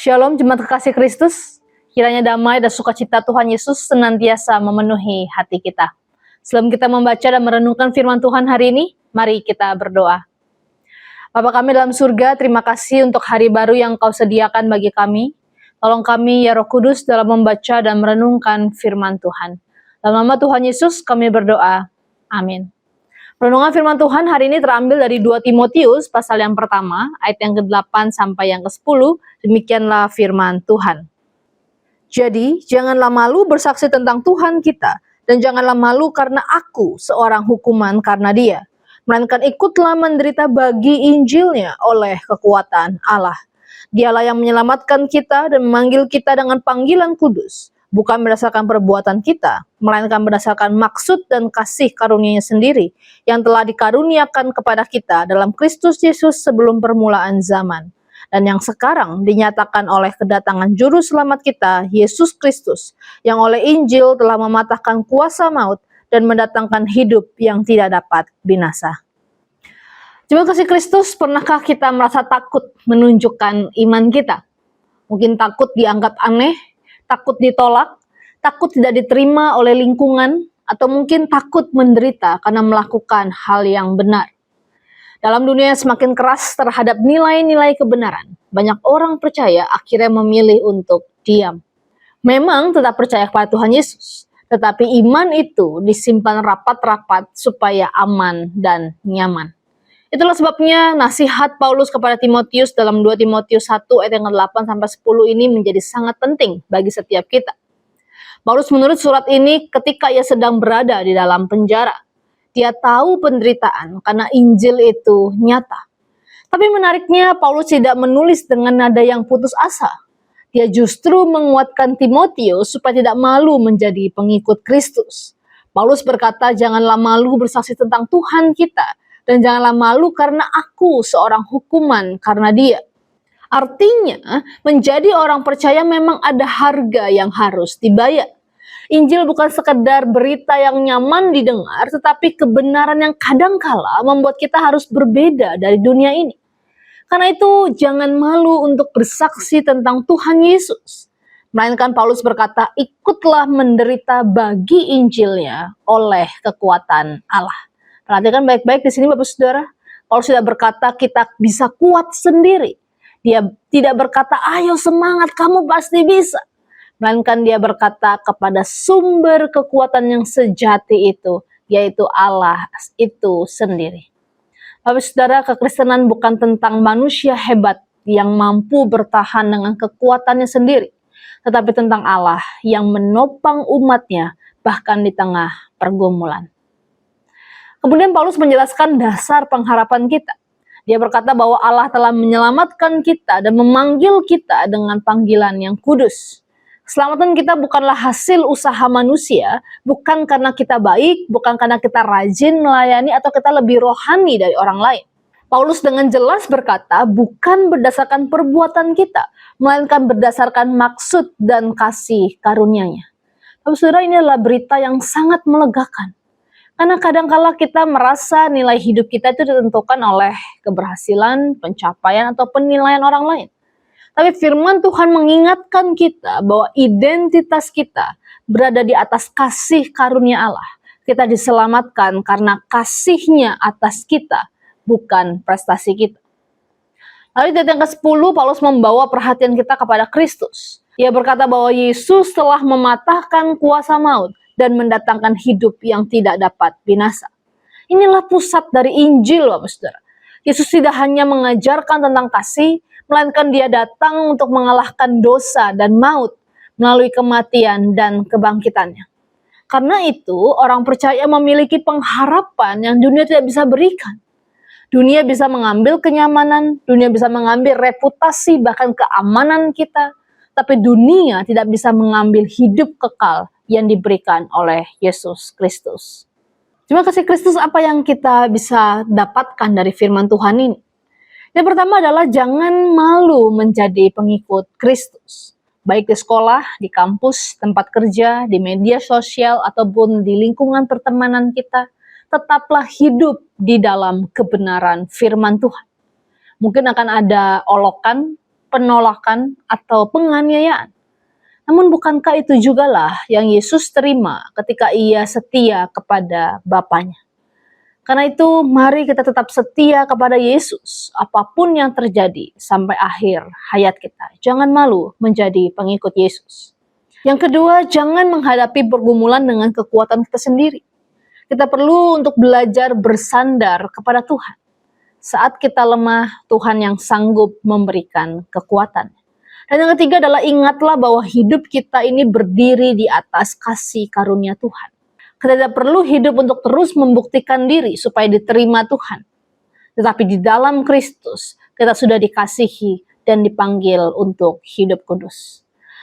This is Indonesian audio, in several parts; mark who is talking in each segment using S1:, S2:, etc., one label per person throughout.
S1: Shalom jemaat kekasih Kristus, kiranya damai dan sukacita Tuhan Yesus senantiasa memenuhi hati kita. Sebelum kita membaca dan merenungkan firman Tuhan hari ini, mari kita berdoa. Bapa kami dalam surga, terima kasih untuk hari baru yang Kau sediakan bagi kami. Tolong kami ya Roh Kudus dalam membaca dan merenungkan firman Tuhan. Dalam nama Tuhan Yesus kami berdoa. Amin. Renungan firman Tuhan hari ini terambil dari 2 Timotius pasal yang pertama, ayat yang ke-8 sampai yang ke-10. Demikianlah firman Tuhan. Jadi, janganlah malu bersaksi tentang Tuhan kita, dan janganlah malu karena aku seorang hukuman karena Dia, melainkan ikutlah menderita bagi Injilnya oleh kekuatan Allah. Dialah yang menyelamatkan kita dan memanggil kita dengan panggilan kudus, bukan berdasarkan perbuatan kita, melainkan berdasarkan maksud dan kasih karunia-Nya sendiri, yang telah dikaruniakan kepada kita dalam Kristus Yesus sebelum permulaan zaman, dan yang sekarang dinyatakan oleh kedatangan Juru Selamat kita, Yesus Kristus, yang oleh Injil telah mematahkan kuasa maut dan mendatangkan hidup yang tidak dapat binasa. Jemaat kasih Kristus, pernahkah kita merasa takut menunjukkan iman kita? Mungkin takut dianggap aneh, takut ditolak, takut tidak diterima oleh lingkungan, atau mungkin takut menderita karena melakukan hal yang benar. Dalam dunia yang semakin keras terhadap nilai-nilai kebenaran, banyak orang percaya akhirnya memilih untuk diam. Memang tetap percaya kepada Tuhan Yesus, tetapi iman itu disimpan rapat-rapat supaya aman dan nyaman. Itulah sebabnya nasihat Paulus kepada Timotius dalam 2 Timotius 1 ayat yang ke-8 sampai 10 ini menjadi sangat penting bagi setiap kita. Paulus menulis surat ini ketika ia sedang berada di dalam penjara. Dia tahu penderitaan karena Injil itu nyata. Tapi menariknya Paulus tidak menulis dengan nada yang putus asa. Dia justru menguatkan Timotius supaya tidak malu menjadi pengikut Kristus. Paulus berkata, janganlah malu bersaksi tentang Tuhan kita, dan janganlah malu karena aku seorang hukuman karena Dia. Artinya, menjadi orang percaya memang ada harga yang harus dibayar. Injil bukan sekedar berita yang nyaman didengar, tetapi kebenaran yang kadangkala membuat kita harus berbeda dari dunia ini. Karena itu, jangan malu untuk bersaksi tentang Tuhan Yesus. Melainkan Paulus berkata, ikutlah menderita bagi Injilnya oleh kekuatan Allah. Perhatikan baik-baik di sini Bapak Saudara. Paulus tidak berkata kita bisa kuat sendiri. Dia tidak berkata, ayo semangat kamu pasti bisa. Melainkan dia berkata kepada sumber kekuatan yang sejati itu, yaitu Allah itu sendiri. Bapak Saudara, kekristenan bukan tentang manusia hebat yang mampu bertahan dengan kekuatannya sendiri, tetapi tentang Allah yang menopang umatnya bahkan di tengah pergumulan. Kemudian Paulus menjelaskan dasar pengharapan kita. Dia berkata bahwa Allah telah menyelamatkan kita dan memanggil kita dengan panggilan yang kudus. Keselamatan kita bukanlah hasil usaha manusia, bukan karena kita baik, bukan karena kita rajin melayani atau kita lebih rohani dari orang lain. Paulus dengan jelas berkata, bukan berdasarkan perbuatan kita, melainkan berdasarkan maksud dan kasih karunia-Nya. Bapak Saudara, ini adalah berita yang sangat melegakan. Karena kadangkala kita merasa nilai hidup kita itu ditentukan oleh keberhasilan, pencapaian, atau penilaian orang lain. Tapi firman Tuhan mengingatkan kita bahwa identitas kita berada di atas kasih karunia Allah. Kita diselamatkan karena kasih-Nya atas kita, bukan prestasi kita. Lalu di ayat yang ke-10, Paulus membawa perhatian kita kepada Kristus. Ia berkata bahwa Yesus telah mematahkan kuasa maut dan mendatangkan hidup yang tidak dapat binasa. Inilah pusat dari Injil, Bapak Saudara. Yesus tidak hanya mengajarkan tentang kasih, melainkan Dia datang untuk mengalahkan dosa dan maut melalui kematian dan kebangkitannya. Karena itu, orang percaya memiliki pengharapan yang dunia tidak bisa berikan. Dunia bisa mengambil kenyamanan, dunia bisa mengambil reputasi, bahkan keamanan kita. Tapi dunia tidak bisa mengambil hidup kekal yang diberikan oleh Yesus Kristus. Terima kasih Kristus, apa yang kita bisa dapatkan dari firman Tuhan ini? Yang pertama adalah jangan malu menjadi pengikut Kristus. Baik di sekolah, di kampus, tempat kerja, di media sosial, ataupun di lingkungan pertemanan kita, tetaplah hidup di dalam kebenaran firman Tuhan. Mungkin akan ada olokan, penolakan atau penganiayaan. Namun bukankah itu jugalah yang Yesus terima ketika ia setia kepada Bapanya? Karena itu mari kita tetap setia kepada Yesus apapun yang terjadi sampai akhir hayat kita. Jangan malu menjadi pengikut Yesus. Yang kedua, jangan menghadapi pergumulan dengan kekuatan kita sendiri. Kita perlu untuk belajar bersandar kepada Tuhan. Saat kita lemah, Tuhan yang sanggup memberikan kekuatan. Dan yang ketiga adalah ingatlah bahwa hidup kita ini berdiri di atas kasih karunia Tuhan. Kita tidak perlu hidup untuk terus membuktikan diri supaya diterima Tuhan. Tetapi di dalam Kristus, kita sudah dikasihi dan dipanggil untuk hidup kudus.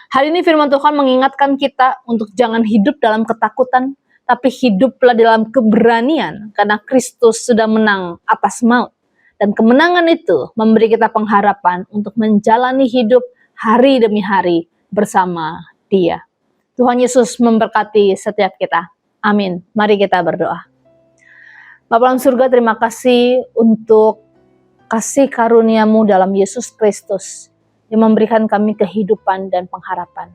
S1: Hari ini firman Tuhan mengingatkan kita untuk jangan hidup dalam ketakutan, tapi hiduplah dalam keberanian karena Kristus sudah menang atas maut. Dan kemenangan itu memberi kita pengharapan untuk menjalani hidup hari demi hari bersama Dia. Tuhan Yesus memberkati setiap kita. Amin. Mari kita berdoa. Bapa dalam surga, terima kasih untuk kasih karunia-Mu dalam Yesus Kristus yang memberikan kami kehidupan dan pengharapan.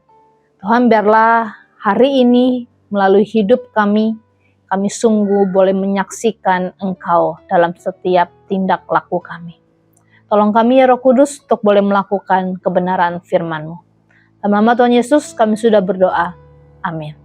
S1: Tuhan, biarlah hari ini melalui hidup kami sungguh boleh menyaksikan Engkau dalam setiap tindak laku kami. Tolong kami ya Roh Kudus untuk boleh melakukan kebenaran firman-Mu. Dalam nama Tuhan Yesus kami sudah berdoa. Amin.